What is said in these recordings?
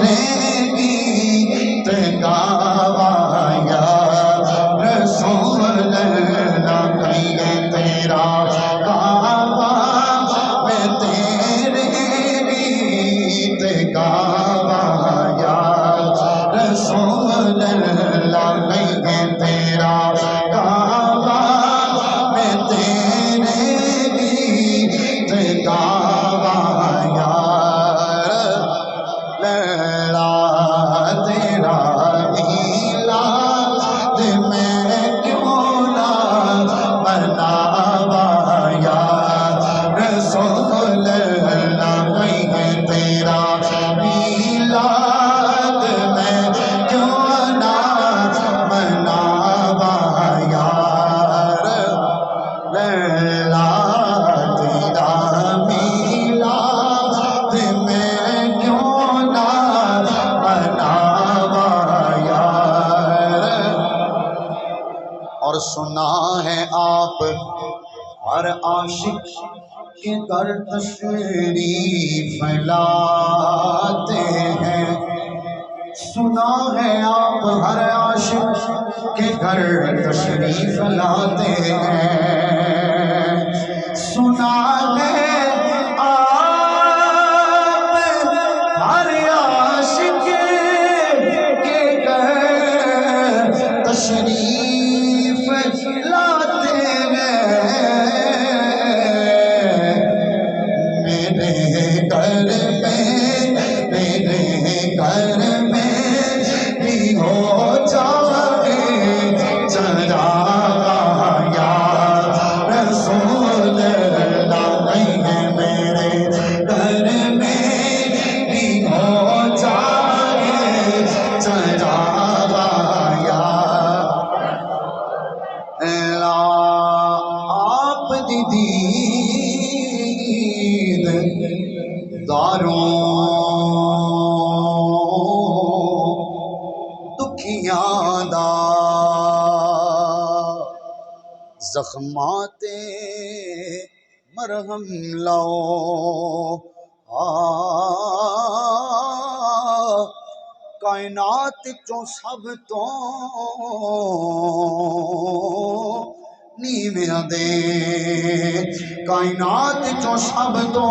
تیرے گیت گاوایا رسول اللہ کہیں تیرا گاوا میں تیرے گیت گاوایا رسول اللہ کہیں تیرا گاوا میں تیرے گیت گاوایا لڑا تیرا میلاد میں کیوں نہ مناوایا رسول اللہ کہیں تیرا میلاد میں کیوں نہ مناوایا لڑا تیرا میلاد میں کیوں نہ مناوایا اور سنا ہے آپ ہر عاشق کے گھر تشریف لاتے ہیں سنا ہے آپ ہر عاشق کے گھر تشریف لاتے ہیں سنا ہے آپ ہر عاشق کے گھر تشریف لاتے ہیں میرے گھر میں بھی ہو جائے چراغایا رسول اللہ کہیں میرے گھر میں بھی ہو جائے چراغایا آپ دی دید داروں دکھیاں دا زخمات مرہم لاؤ کائنات چوں سب تو نیویاں دے کائنات چوں سب تو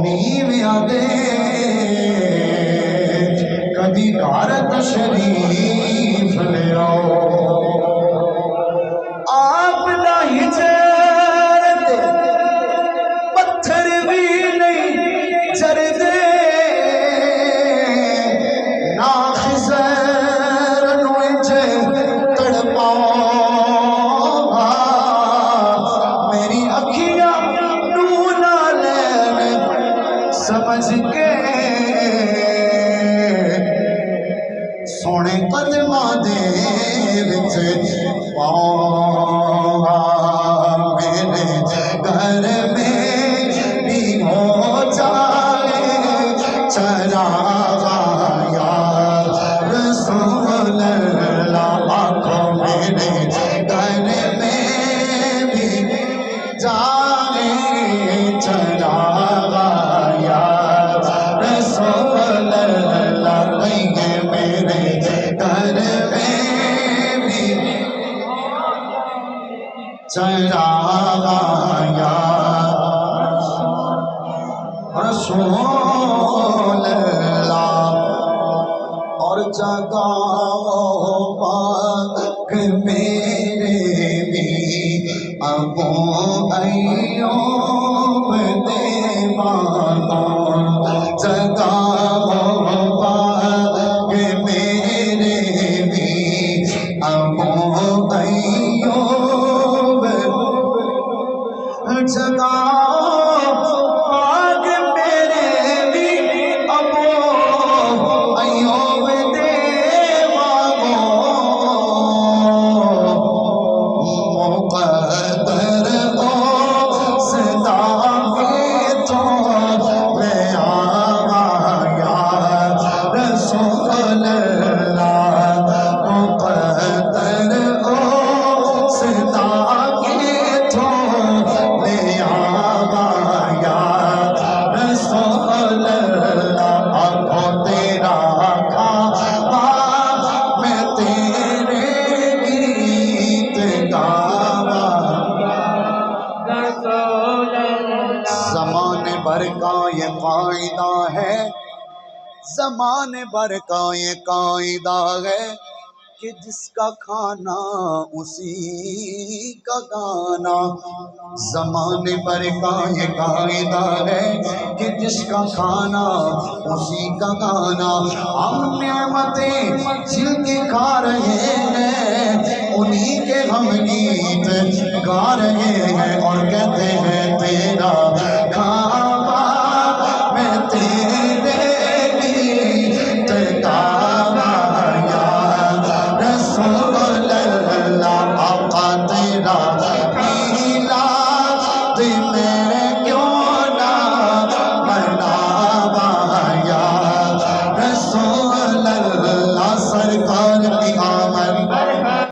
نیویاں دے کدی گھر تشریف لے آؤ آپ دا ہجرت پتھر بھی نہیں چردے نا خزر نوچ تڑپاؤ میری اکھیاں نونا لین سمجھ کے سونے قدماں دے وچ پاؤں میرے گھر میں بھی ہو جائے چراغایا رسول اللہ آنکھوں میرے گھر میں بھی جائے چراغایا رسول اللہ کہیں میرے گھر میں بھی چراغایا رسول اللہ اور جگاؤ پاک میرے بھی ابو ایوب دیوانہ جگاؤ پاک میرے بھی ابو ایوب جگاؤ پاک میرے بھی ابو ایوب دیوانہ مقدر قاعدہ ہے زمانے بھر کا یہ قاعدہ ہے کہ جس کا کھانا اسی کا گانا زمانے بھر کا یہ قاعدہ ہے کہ جس کا کھانا اسی کا گانا ہم نعمتیں جن کی کھا رہے ہیں انہی کے ہم گیت گا رہے ہیں اور کہتے ہیں تیرا کعبہ میں تیرے گیت گاوا یا رسول اللہ آقا تیرا میلاد میں کیوں نہ مناوا یا رسول اللہ